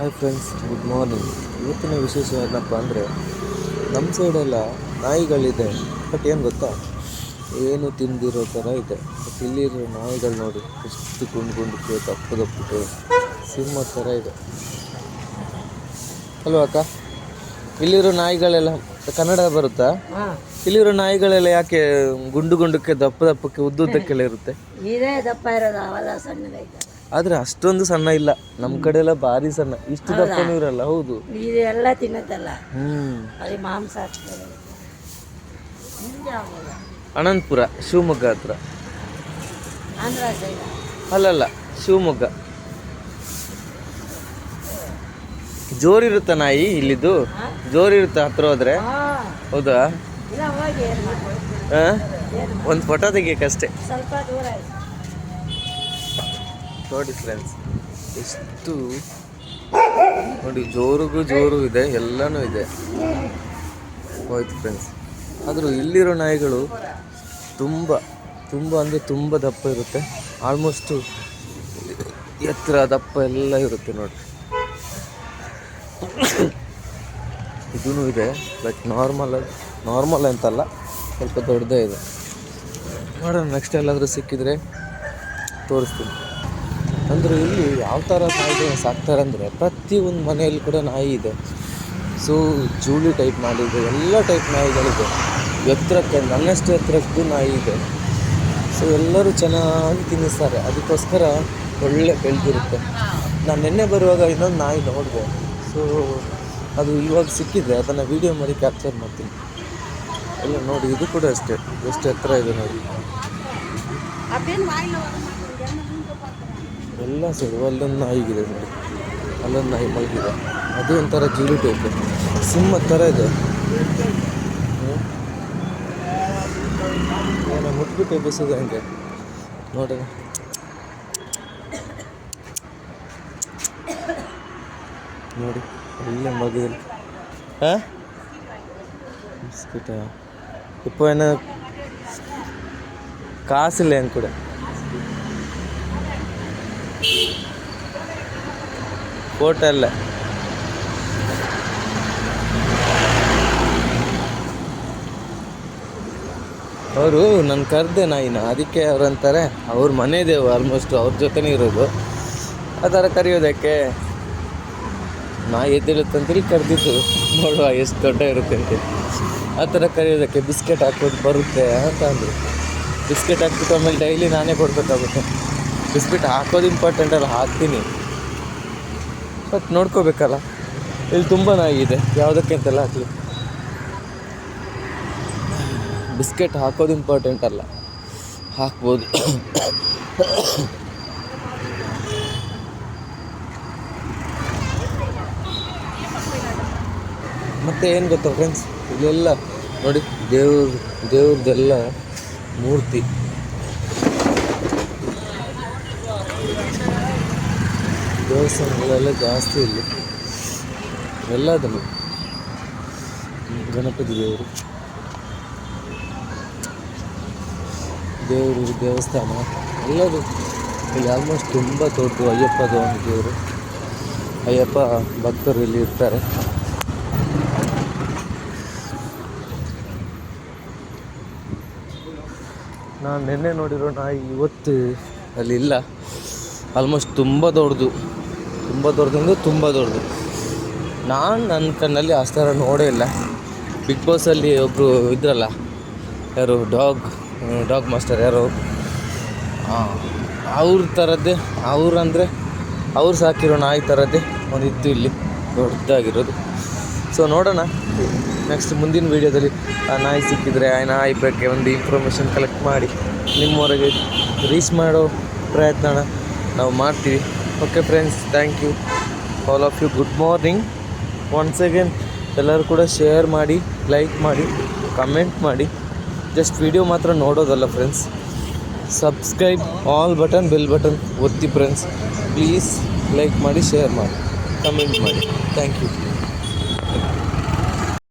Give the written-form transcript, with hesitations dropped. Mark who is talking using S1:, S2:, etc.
S1: Hi friends, good morning. ಇವತ್ತಿನ ವಿಶೇಷ ಏನಪ್ಪ ಅಂದರೆ, ನಮ್ಮ ಸೈಡೆಲ್ಲ ನಾಯಿಗಳಿದೆ. ಬಟ್ ಏನು ಗೊತ್ತಾ, ಏನು ತಿಂದಿರೋ ಥರ ಇದೆ. ಬಟ್ ಇಲ್ಲಿರೋ ನಾಯಿಗಳು ನೋಡಿ ಎಷ್ಟು ಗುಂಡು ದಪ್ಪಕ್ಕೆ ಸಿಂಹ ಥರ ಇದೆ ಅಲ್ವಾ ಅಕ್ಕ? ಇಲ್ಲಿರೋ ನಾಯಿಗಳೆಲ್ಲ ಕನ್ನಡ ಬರುತ್ತಾ? ಇಲ್ಲಿರೋ ನಾಯಿಗಳೆಲ್ಲ ಯಾಕೆ ಗುಂಡಕ್ಕೆ ದಪ್ಪಕ್ಕೆ ಉದ್ದುದ್ದಕ್ಕೆಲ್ಲ ಇರುತ್ತೆ?
S2: ಇದೇ ದಪ್ಪ ಇರೋದು, ಅವೆಲ್ಲ ಸಣ್ಣದೈತೆ.
S1: ಆದರೆ ಅಷ್ಟೊಂದು ಸಣ್ಣ ಇಲ್ಲ. ನಮ್ಮ ಕಡೆ ಎಲ್ಲ ಭಾರಿ ಸಣ್ಣ, ಇಷ್ಟು ದಪ್ಪನೂ ಇರಲ್ಲ. ಹೌದು,
S2: ಇದೆಲ್ಲ ತಿನ್ನತ್ತಲ್ಲ. ಅಲ್ಲಿ ಮಾಂಸ ಹಾಕ್ತಾರೆ.
S1: ಅನಂತಪುರ, ಶಿವಮೊಗ್ಗ ಹತ್ರ.
S2: ಆಂಧ್ರ ಸೈಡ್
S1: ಅಲ್ಲಲ್ಲ, ಶಿವಮೊಗ್ಗ. ಜೋರಿರುತ್ತ ನಾಯಿ ಇಲ್ಲಿದ್ದು? ಜೋರಿರುತ್ತೆ ಹತ್ರ ಹೋದ್ರೆ? ಹೌದಾ? ಒಂದು ಫೋಟೋ ತೆಗಿಯಕ್ಕಷ್ಟೇ.
S2: ಸ್ವಲ್ಪ ದೂರ
S1: ನೋಡಿ ಫ್ರೆಂಡ್ಸ್, ಎಷ್ಟು ನೋಡಿ, ಜೋರು ಇದೆ, ಎಲ್ಲನೂ ಇದೆ. ಹೋಯ್ತು ಫ್ರೆಂಡ್ಸ್. ಆದರೂ ಇಲ್ಲಿರೋ ನಾಯಿಗಳು ತುಂಬ ಅಂದರೆ ತುಂಬ ದಪ್ಪ ಇರುತ್ತೆ. ಆಲ್ಮೋಸ್ಟು ಎತ್ತರ ದಪ್ಪ ಎಲ್ಲ ಇರುತ್ತೆ ನೋಡಿ. ಇದೂ ಇದೆ, ಬಟ್ ನಾರ್ಮಲ್ ಅಂತಲ್ಲ, ಸ್ವಲ್ಪ ದೊಡ್ಡದೇ ಇದೆ. ನೋಡೋಣ, ನೆಕ್ಸ್ಟ್ ಎಲ್ಲಾದರೂ ಸಿಕ್ಕಿದರೆ ತೋರಿಸ್ತೀನಿ. ಅಂದರೆ ಇಲ್ಲಿ ಯಾವ ಥರ ನಾಯಿಗಳನ್ನ ಸಾಕ್ತಾರೆ ಅಂದರೆ, ಪ್ರತಿಯೊಂದು ಮನೆಯಲ್ಲಿ ಕೂಡ ನಾಯಿ ಇದೆ. ಸೊ ಜೂಲಿ ಟೈಪ್ ಮಾಡಿದೆ, ಎಲ್ಲ ಟೈಪ್ ನಾಯಿಗಳಿದೆ. ಎತ್ತರಕ್ಕೆ, ನನ್ನಷ್ಟು ಎತ್ತರಕ್ಕೂ ನಾಯಿ ಇದೆ. ಸೊ ಎಲ್ಲರೂ ಚೆನ್ನಾಗಿ ತಿನ್ನಿಸ್ತಾರೆ, ಅದಕ್ಕೋಸ್ಕರ ಒಳ್ಳೆ ಬೆಳೆದಿರುತ್ತೆ. ನಾನು ನಿನ್ನೆ ಬರುವಾಗ ಇನ್ನೊಂದು ನಾಯಿ ನೋಡಿದೆ. ಸೊ ಅದು ಇವಾಗ ಸಿಕ್ಕಿದೆ, ಅದನ್ನು ವೀಡಿಯೋ ಮಾಡಿ ಕ್ಯಾಪ್ಚರ್ ಮಾಡ್ತೀನಿ. ಎಲ್ಲ ನೋಡಿ, ಇದು ಕೂಡ ಅಷ್ಟೇ, ಎಷ್ಟು ಎತ್ತರ ಇದೆ ನೋಡಿ. ಎಲ್ಲ ಸೈಡು ಅಲ್ಲೊಂದು ನಾಯಿಗಿದೆ ನೋಡಿ, ಅಲ್ಲೊಂದು ನಾಯಿ ಮಲಗಿದೆ. ಅದು ಒಂಥರ ಜೂಲಿ ಟೈಪ್, ಸಿಂಹ ಥರ ಇದೆ. ಏನೋ ಮುಟ್ಬಿಟ್ಟು ಎಬ್ಬಿಸೋದು ಹಂಗೆ ನೋಡೋಣ. ನೋಡಿ, ಒಳ್ಳೆ ಮಲಗಿದೆ. ಬಿಸ್ಕಿಟ ಇಪ್ಪ ಏನೋ ಕಾಸಿಲ್ಲ ಹೆಂಗೆ ಕೂಡ. ಫೋಟೋ ಎಲ್ಲ ಅವರು ನನ್ನ ಕರೆದೆ ನಾಯಿನ, ಅದಕ್ಕೆ ಅವ್ರು ಅಂತಾರೆ ಅವ್ರ ಮನೆದೇವು, ಆಲ್ಮೋಸ್ಟ್ ಅವ್ರ ಜೊತೆನೇ ಇರೋದು. ಆ ಥರ ಕರೆಯೋದಕ್ಕೆ ನಾಯಿ ಎದ್ದೇಳುತ್ತಂತೇಳಿ ಕರೆದಿದ್ದು, ನೋಡುವ ಎಷ್ಟು ದೊಡ್ಡ ಇರುತ್ತೆ ಅಂತ. ಆ ಥರ ಕರೆಯೋದಕ್ಕೆ ಬಿಸ್ಕೆಟ್ ಹಾಕೋದು ಬರುತ್ತೆ ಅಂತ ಅಂದರು. ಬಿಸ್ಕೆಟ್ ಹಾಕ್ಬಿಟ್ಟು ಆಮೇಲೆ ಡೈಲಿ ನಾನೇ ಕೊಡಬೇಕಾಗುತ್ತೆ. ಬಿಸ್ಕೆಟ್ ಹಾಕೋದು ಇಂಪಾರ್ಟೆಂಟ್ ಅಲ್ಲ, ಹಾಕ್ತೀನಿ, ಬಟ್ ನೋಡ್ಕೋಬೇಕಲ್ಲ. ಇಲ್ಲಿ ತುಂಬ ನಾಯಿ ಇದೆ, ಯಾವುದಕ್ಕೆ ಅಂತೆಲ್ಲ ಹಾಕಲಿ. ಬಿಸ್ಕೆಟ್ ಹಾಕೋದು ಇಂಪಾರ್ಟೆಂಟ್ ಅಲ್ಲ, ಹಾಕ್ಬೋದು. ಮತ್ತು ಏನು ಗೊತ್ತಾ ಫ್ರೆಂಡ್ಸ್, ಇಲ್ಲೆಲ್ಲ ನೋಡಿ, ದೇವ್ರದ್ದೆಲ್ಲ ಮೂರ್ತಿ. ದೇವಸ್ಥಾನಗಳೆಲ್ಲ ಜಾಸ್ತಿ ಇಲ್ಲಿ. ಎಲ್ಲದನ್ನು ಗಣಪತಿ ದೇವರು ದೇವಸ್ಥಾನ ಎಲ್ಲದು ಇಲ್ಲಿ ಆಲ್ಮೋಸ್ಟ್ ತುಂಬ ದೊಡ್ಡದು. ಅಯ್ಯಪ್ಪದು ಒಂದು ದೇವರು, ಅಯ್ಯಪ್ಪ ಭಕ್ತರು ಇಲ್ಲಿ ಇರ್ತಾರೆ. ನಾನು ನಿನ್ನೆ ನೋಡಿರೋ ನಾಯಿ ಇವತ್ತು ಅಲ್ಲಿ ಇಲ್ಲ. ಆಲ್ಮೋಸ್ಟ್ ತುಂಬ ದೊಡ್ಡದು ಅಂದರೆ ತುಂಬ ದೊಡ್ಡದು. ನಾನು ನನ್ನ ಕಣ್ಣಲ್ಲಿ ಆ ಥರ ನೋಡೇ ಇಲ್ಲ. ಬಿಗ್ ಬಾಸಲ್ಲಿ ಒಬ್ಬರು ಇದ್ರಲ್ಲ, ಯಾರು ಡಾಗ್ ಮಾಸ್ಟರ್ ಯಾರು, ಅವ್ರ ಥರದ್ದೇ, ಅವ್ರು ಸಾಕಿರೋ ನಾಯಿ ಥರದ್ದೇ ಒಂದಿತ್ತು ಇಲ್ಲಿ ದೊಡ್ಡದಾಗಿರೋದು. ಸೊ ನೋಡೋಣ, ನೆಕ್ಸ್ಟ್ ಮುಂದಿನ ವೀಡಿಯೋದಲ್ಲಿ ಆ ನಾಯಿ ಸಿಕ್ಕಿದರೆ ಆ ನಾಯಿ ಬಗ್ಗೆ ಒಂದು ಇನ್ಫಾರ್ಮೇಷನ್ ಕಲೆಕ್ಟ್ ಮಾಡಿ ನಿಮ್ಮವರೆಗೆ ರೀಚ್ ಮಾಡೋ ಪ್ರಯತ್ನನ ನಾವು ಮಾಡ್ತೀವಿ. Okay friends, thank you all of you. Good morning once again. ಎಲ್ಲರೂ ಕೂಡ ಶೇರ್ ಮಾಡಿ, ಲೈಕ್ ಮಾಡಿ, ಕಮೆಂಟ್ ಮಾಡಿ. ಜಸ್ಟ್ ವಿಡಿಯೋ ಮಾತ್ರ ನೋಡೋದಲ್ಲ friends. Subscribe, all button, bell button ಒತ್ತಿ ಫ್ರೆಂಡ್ಸ್. ಪ್ಲೀಸ್ ಲೈಕ್ ಮಾಡಿ, ಶೇರ್ ಮಾಡಿ, ಕಮೆಂಟ್ ಮಾಡಿ. Thank you.